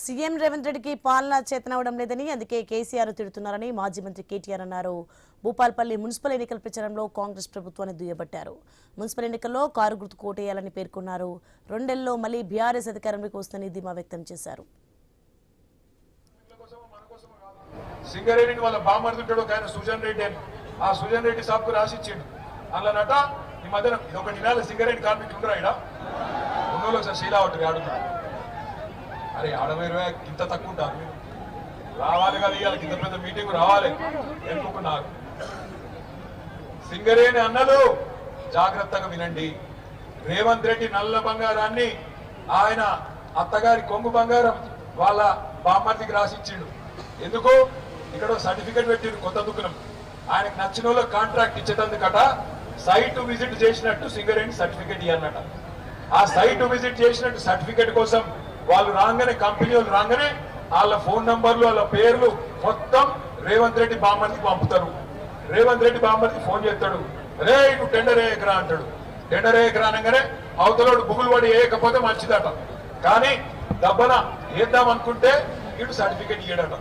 CM Revanth రెడ్డికి పాలన చేతనవడం లేదని అందుకే కేసీఆర్ తిడుతున్నారని మాజీ మంత్రి కేటీఆర్ అన్నారు. భూపాల్పల్లి మున్సిపల్ ఎన్నికల ప్రచారంలో కాంగ్రెస్ ప్రభుత్వాన్ని దుయ్యబట్టారు. మున్సిపల్ ఎన్నికల్లో కారు గుర్తు కోటేయాలని పేర్కొన్నారు. 2 నెలల్లో మళ్లీ బీఆర్ఎస్ అధికారంలోకి వస్తుందని ధీమా వ్యక్తం చేశారు. సింగరేణి వాళ్ళ బామర్దుంటాడు ఒక ఆయన సుజన్ రెడ్డి అని, ఆ సుజన్ రెడ్డి సాబ్కు రాసిచ్చిండు. అందులోనట ఈ మధ్యన ఒక నెల సింగరేణి కార్మికులు ఉండరా ఇక్కడ ఉన్నోళ్ళు ఒకసారి శీలావట్టు ఆడుతున్నారు. అరే ఆడవేరు ఇంత తక్కువ ఉంటారు, మీరు రావాలి కదా, ఇవాళ ఇంత పెద్ద మీటింగ్ రావాలి ఎన్నుకున్నారు. సింగరేణి అన్నలు జాగ్రత్తగా వినండి. రేవంత్ రెడ్డి నల్ల బంగారాన్ని ఆయన అత్తగారి కొంగు బంగారం వాళ్ళ బామ్మర్దికి రాసిచ్చిండు. ఎందుకు? ఇక్కడ సర్టిఫికెట్ పెట్టిండు కొత్త దుకాణం. ఆయనకు నచ్చిన వాళ్ళ కాంట్రాక్ట్ ఇచ్చేటందుకట సైట్ విజిట్ చేసినట్టు సింగరేణి సర్టిఫికెట్ ఇవ్వన్నట. ఆ సైట్ విజిట్ చేసినట్టు సర్టిఫికెట్ కోసం వాళ్ళు రాగానే, కంపెనీ వాళ్ళు రాగానే వాళ్ళ ఫోన్ నంబర్లు వాళ్ళ పేర్లు మొత్తం రేవంత్ రెడ్డి బామ్మర్దికి పంపుతారు. రేవంత్ రెడ్డి బామ్మర్దికి ఫోన్ చేస్తాడు, రే నువ్వు టెండర్ వేయకరా అంటాడు. టెండర్ వేయకరా అనగానే అవతలోడు బుగులు పడి వేయకపోతే మంచిదట, కానీ దబ్బన వేద్దాం అనుకుంటే ఇటు సర్టిఫికెట్ ఇయ్యడట.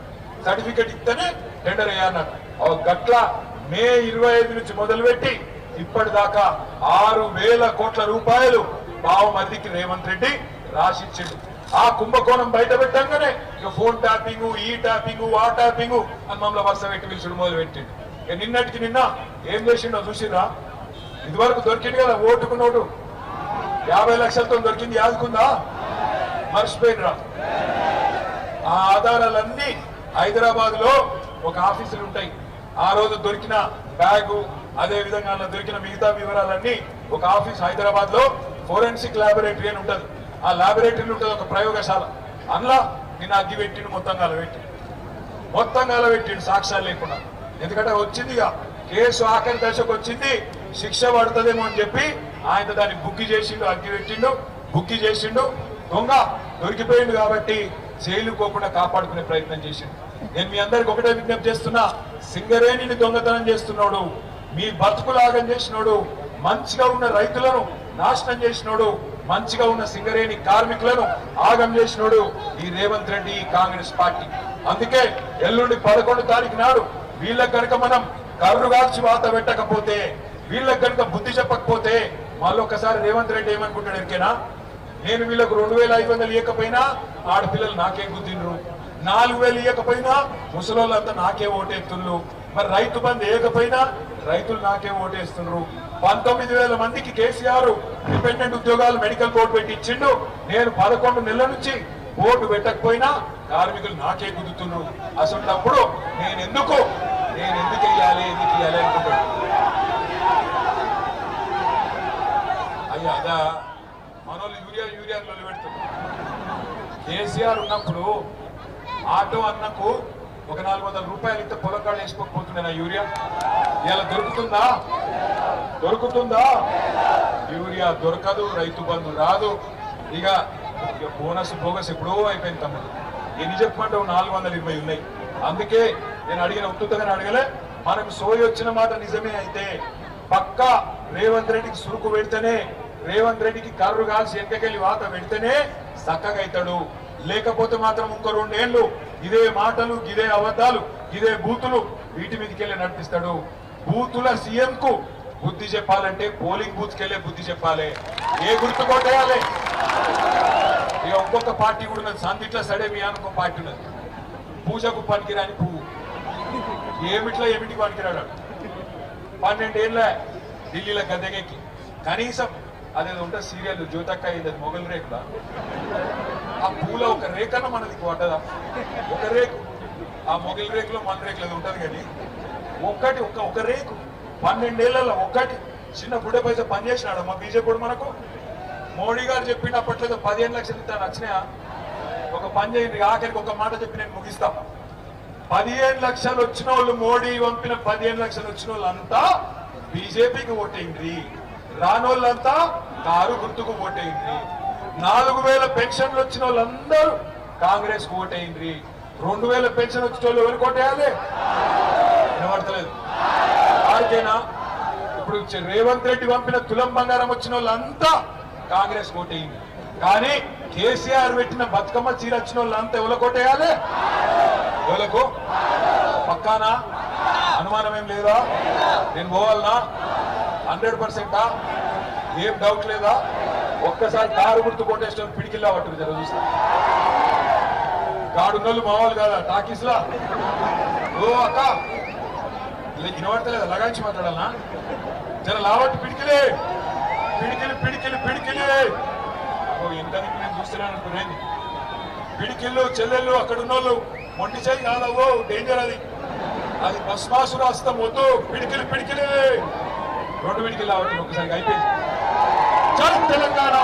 సర్టిఫికెట్ ఇస్తేనే టెండర్ వేయాలన్నట. గట్ల మే 25 నుంచి మొదలుపెట్టి ఇప్పటిదాకా 6,000 కోట్ల రూపాయలు బావమర్దికి రేవంత్ రెడ్డి రాసిచ్చిండు. ఆ కుంభకోణం బయట పెట్టంగానే ఇక ఫోన్ ట్యాపింగ్, ఈ ట్యాపింగ్, ఆ ట్యాపింగ్ అని మమ్మల్ని వరుస పెట్టి పిలుచుడు మొదలు పెట్టిండు. ఇక నిన్నటికి నిన్న ఏం చేసిండో చూసిరా? ఇదివరకు దొరికింది కదా ఓటుకు నోటు 50 లక్షలతో దొరికింది, యాదుకుందా? మర్చిపోయినరా? ఆ ఆధారాలన్నీ హైదరాబాద్ లో ఒక ఆఫీసులు ఉంటాయి. ఆ రోజు దొరికిన బ్యాగు, అదే విధంగా దొరికిన మిగతా వివరాలన్నీ ఒక ఆఫీస్ హైదరాబాద్ లో ఫోరెన్సిక్ ల్యాబొరేటరీ అని ఉంటది. ఆ ల్యాబొరేటరీలో ఉంటుంది ఒక ప్రయోగశాల. అందులో నిన్న అగ్గి పెట్టిండు, మొత్తం గాలబెట్టిండు సాక్ష్యాలు లేకుండా. ఎందుకంటే వచ్చింది ఇక కేసు ఆఖరి దశకు వచ్చింది, శిక్ష పడుతుందేమో అని చెప్పి ఆయన దాన్ని బుక్కి చేసిండు, అగ్గి పెట్టిండు, బుక్కి చేసిండు. దొంగ దొరికిపోయిండు కాబట్టి జైలుకోకుండా కాపాడుకునే ప్రయత్నం చేసిండు. నేను మీ అందరికి ఒకటే విజ్ఞప్తి చేస్తున్నా, సింగరేణిని దొంగతనం చేస్తున్నాడు, మీ బతుకులాగం చేసినోడు, మంచిగా ఉన్న రైతులను నాశనం చేసినోడు, మంచిగా ఉన్న సింగరేణి కార్మికులను ఆగం చేసినోడు ఈ రేవంత్ రెడ్డి, కాంగ్రెస్ పార్టీ. అందుకే ఎల్లుండి 11 తారీఖు నాడు వీళ్ళకి కనుక మనం కర్రు కాల్చి వాత పెట్టకపోతే, వీళ్ళకి కనుక బుద్ధి చెప్పకపోతే మళ్ళొక్కసారి రేవంత్ రెడ్డి ఏమనుకుంటాడు ఎరికేనా? నేను వీళ్ళకు 2,500 ఇవ్వకపోయినా ఆడపిల్లలు నాకే గుద్దిండ్రు, 4,000 ఇవ్వకపోయినా ముసలోళ్ళంతా నాకే ఓటేస్తున్నారు, మరి రైతు బంధు వేయకపోయినా రైతులు నాకే ఓటేస్తున్నారు. 19,000 మందికి కేసీఆర్ డిపెండెంట్ ఉద్యోగాలు మెడికల్ కోడ్ పెట్టి ఇచ్చిండు. నేను 11 నెలల నుంచి ఓటు పెట్టకపోయినా కార్మికులు నాకే గుద్దుతున్నారు. అసలు నేను ఎందుకు ఇవ్వాలి అనుకుంటాడు. అయ్యా అదా మనోళ్ళు యూరియాలో పెడుతున్నారు. కేసీఆర్ ఉన్నప్పుడు ఆటో అన్నకు ఒక 400 రూపాయలు ఇస్తే పొలకాడు వేసుకోకపోతుండే నా యూరియా. ఇలా దొరుకుతుందా? యూరియా దొరకదు, రైతు బంధు రాదు. ఇక బోగస్ ఎప్పుడో అయిపోయింది తమ్ముడు. ఎన్ని చెప్పమంటావు? 420 ఉన్నాయి. అందుకే నేను అడిగిన ఉత్తుతగానే అడగలే. మనకు సోయి వచ్చిన మాట నిజమే అయితే పక్కా రేవంత్ రెడ్డికి సురుకు పెడితేనే, రేవంత్ రెడ్డికి కర్రు కాల్చి వెనకకెళ్ళి వాత పెడితేనే చక్కగా అవుతాడు. లేకపోతే మాత్రం ఇంకో 2 ఏళ్ళు ఇదే మాటలు, ఇదే అబద్ధాలు, ఇదే బూతులు వీటి మీదకెళ్ళి నడిపిస్తాడు. బూతుల సీఎం కు బుద్ధి చెప్పాలంటే పోలింగ్ బూత్ కెళ్ళే బుద్ధి చెప్పాలి. ఏ గుర్తు కొట్టేయాలి? ఇక ఇంకొక పార్టీ కూడా ఉన్నది, సందిట్ల సడేమి అనుకో పార్టీ ఉన్నది. పూజకు పనికిరాని పువ్వు, ఏమిటికి పనికిరాడు. 12 ఏళ్ళ ఢిల్లీలో గద్దెకి కనీసం అదేదో ఉంటుంది సీరియల్ జ్యోతక్క, ఇది మొగల్ రేకులా, ఆ పూల ఒక రేకన్నా మనది పడ్డదా? ఒక రేకు, ఆ మొగల్ రేకులో మన రేకులు అది ఉంటుంది కానీ ఒక రేకు 12 ఏళ్లలో ఒక్కటి చిన్న బుడ్డ పైసా పనిచేసినాడు మా బీజేపీ. మనకు మోడీ గారు చెప్పిండు అప్పట్లేదు 15 లక్షలు ఇస్తాను వచ్చినాయా? ఒక పని చేయండి, ఆఖరికి ఒక మాట చెప్పి నేను ముగిస్తా. 15 లక్షలు వచ్చిన వాళ్ళు, మోడీ పంపిన 15 లక్షలు వచ్చిన వాళ్ళంతా బీజేపీకి ఓటేయండి, రానోళ్ళంతా కారు గుర్తుకు ఓటేయండి. 4,000 పెన్షన్లు వచ్చిన వాళ్ళందరూ కాంగ్రెస్ కు ఓటేయండి. 2,000 పెన్షన్ వచ్చిన వాళ్ళు ఎవరికి ఓటేయాలి? వినబడతలేదు ఆరికేనా? ఇప్పుడు రేవంత్ రెడ్డి పంపిన తులం బంగారం వచ్చిన వాళ్ళంతా కాంగ్రెస్ ఓటేయండి. కానీ కేసీఆర్ పెట్టిన బతుకమ్మ చీర వచ్చిన వాళ్ళంతా ఎవరు కొట్టేయాలి? ఎవలకు పక్కానా? అనుమానం ఏం లేదా? నేను పోవాలనా? 100%? ఏం డౌట్ లేదా? ఒక్కసారి కారు గుర్తు కొట్టేసిన పిడికిల్లా పట్టు జర చూస్తా. గాడున్నోళ్ళు మావాళ్ళు కదా టాకీస్లా. ఓ అక్క వినబడతలేదా? లగాయించి మాట్లాడాలనా? జర లావట్టు పిడికిలే, పిడికిలి పిడికిలి పిడికిలి. ఎంత నేను చూస్తున్నాను అనుకునేది. పిడికిళ్ళు చెల్లెళ్ళు అక్కడ ఉన్నోళ్ళు మొండి చేయి కాదవో, డేంజర్ అది. అది భస్మాసుర హస్తం వద్దు. పిడికిలి పిడికిలి 2 పిడికిలు లావట్టు ఒకసారి అయిపోయింది. జై తెలంగాణ.